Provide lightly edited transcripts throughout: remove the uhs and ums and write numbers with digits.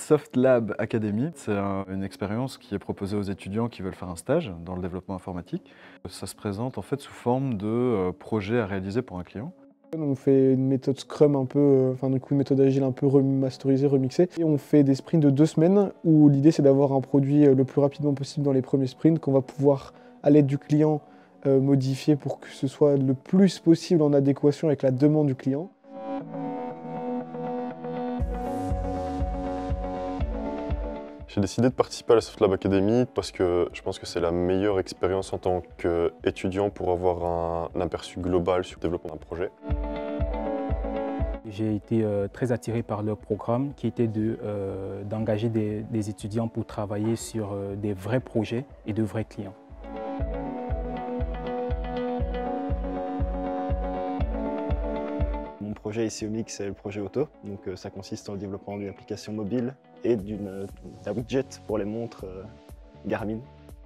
Soft Lab Academy, c'est une expérience qui est proposée aux étudiants qui veulent faire un stage dans le développement informatique. Ça se présente en fait sous forme de projet à réaliser pour un client. On fait une méthode Scrum un peu, une méthode agile un peu remasterisée, remixée. Et on fait des sprints de 2 semaines où l'idée c'est d'avoir un produit le plus rapidement possible dans les premiers sprints qu'on va pouvoir, à l'aide du client, modifier pour que ce soit le plus possible en adéquation avec la demande du client. J'ai décidé de participer à la Soft Lab Academy parce que je pense que c'est la meilleure expérience en tant qu'étudiant pour avoir un aperçu global sur le développement d'un projet. J'ai été très attiré par leur programme qui était d'engager des étudiants pour travailler sur des vrais projets et de vrais clients. Mon projet ici au MIC, c'est le projet auto. Donc, ça consiste en le développement d'une application mobile et d'un widget pour les montres Garmin.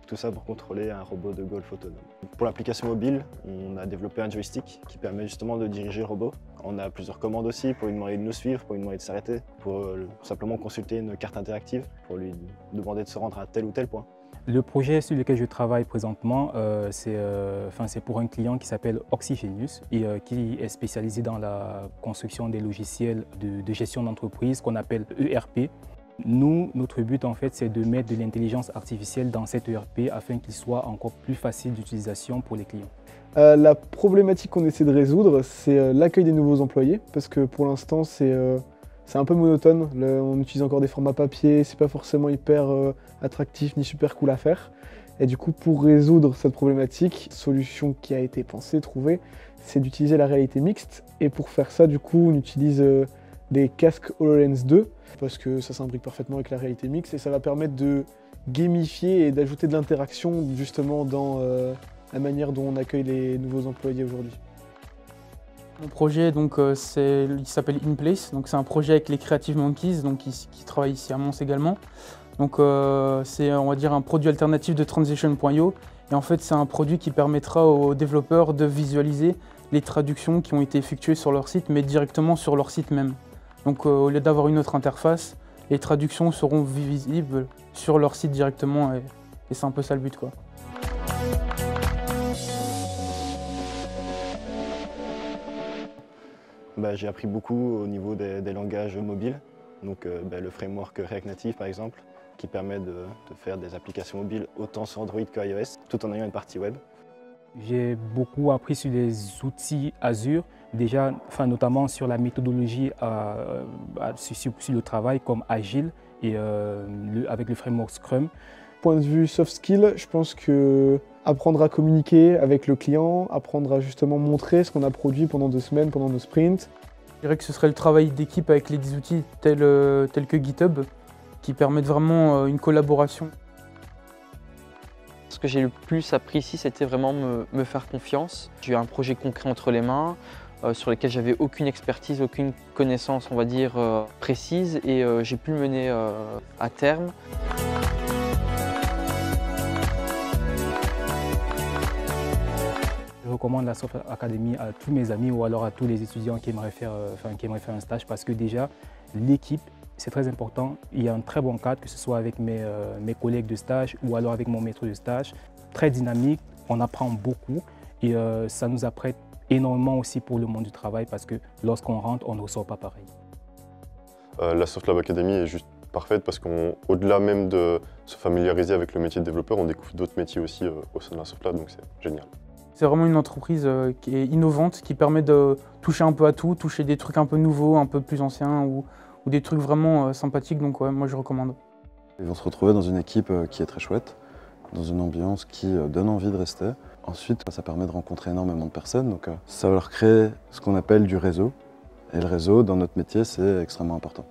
Tout ça pour contrôler un robot de golf autonome. Pour l'application mobile, on a développé un joystick qui permet justement de diriger le robot. On a plusieurs commandes aussi pour lui demander de nous suivre, pour lui demander de s'arrêter, pour simplement consulter une carte interactive, pour lui demander de se rendre à tel ou tel point. Le projet sur lequel je travaille présentement, c'est pour un client qui s'appelle Oxygenius et qui est spécialisé dans la construction des logiciels de gestion d'entreprise qu'on appelle ERP. Nous, notre but en fait, c'est de mettre de l'intelligence artificielle dans cet ERP afin qu'il soit encore plus facile d'utilisation pour les clients. La problématique qu'on essaie de résoudre, c'est l'accueil des nouveaux employés, parce que pour l'instant, c'est un peu monotone. On utilise encore des formats papier, c'est pas forcément hyper attractif ni super cool à faire. Et du coup, pour résoudre cette problématique, solution qui a été pensée, trouvée, c'est d'utiliser la réalité mixte. Et pour faire ça, du coup, on utilise des casques HoloLens 2, parce que ça s'imbrique parfaitement avec la réalité mixte et ça va permettre de gamifier et d'ajouter de l'interaction justement dans la manière dont on accueille les nouveaux employés aujourd'hui. Mon projet il s'appelle InPlace, c'est un projet avec les Creative Monkeys qui travaillent ici à Mons également. C'est on va dire un produit alternatif de Transition.io et en fait c'est un produit qui permettra aux développeurs de visualiser les traductions qui ont été effectuées sur leur site mais directement sur leur site même. Donc au lieu d'avoir une autre interface, les traductions seront visibles sur leur site directement et c'est un peu ça le but, quoi. J'ai appris beaucoup au niveau des langages mobiles, donc le framework React Native par exemple, qui permet de faire des applications mobiles autant sur Android que iOS, tout en ayant une partie web. J'ai beaucoup appris sur les outils Azure, déjà, notamment sur la méthodologie sur le travail comme Agile et avec le framework Scrum. Point de vue soft skill, je pense que apprendre à communiquer avec le client, apprendre à justement montrer ce qu'on a produit pendant 2 semaines, pendant nos sprints. Je dirais que ce serait le travail d'équipe avec les outils tels que GitHub qui permettent vraiment une collaboration. Ce que j'ai le plus appris ici, c'était vraiment me faire confiance. J'ai eu un projet concret entre les mains sur lequel j'avais aucune expertise, aucune connaissance, on va dire, précise et j'ai pu le mener à terme. Je recommande la Soft Academy à tous mes amis ou alors à tous les étudiants qui aimeraient faire un stage parce que déjà, l'équipe, c'est très important. Il y a un très bon cadre, que ce soit avec mes collègues de stage ou alors avec mon maître de stage. Très dynamique, on apprend beaucoup et ça nous apprête énormément aussi pour le monde du travail parce que lorsqu'on rentre, on ne ressort pas pareil. La Soft Lab Academy est juste parfaite parce qu'au-delà même de se familiariser avec le métier de développeur, on découvre d'autres métiers aussi au sein de la Soft Lab, donc c'est génial. C'est vraiment une entreprise qui est innovante, qui permet de toucher un peu à tout, toucher des trucs un peu nouveaux, un peu plus anciens ou des trucs vraiment sympathiques, donc ouais, moi je recommande. Ils vont se retrouver dans une équipe qui est très chouette, dans une ambiance qui donne envie de rester. Ensuite, ça permet de rencontrer énormément de personnes, donc ça va leur créer ce qu'on appelle du réseau. Et le réseau, dans notre métier, c'est extrêmement important.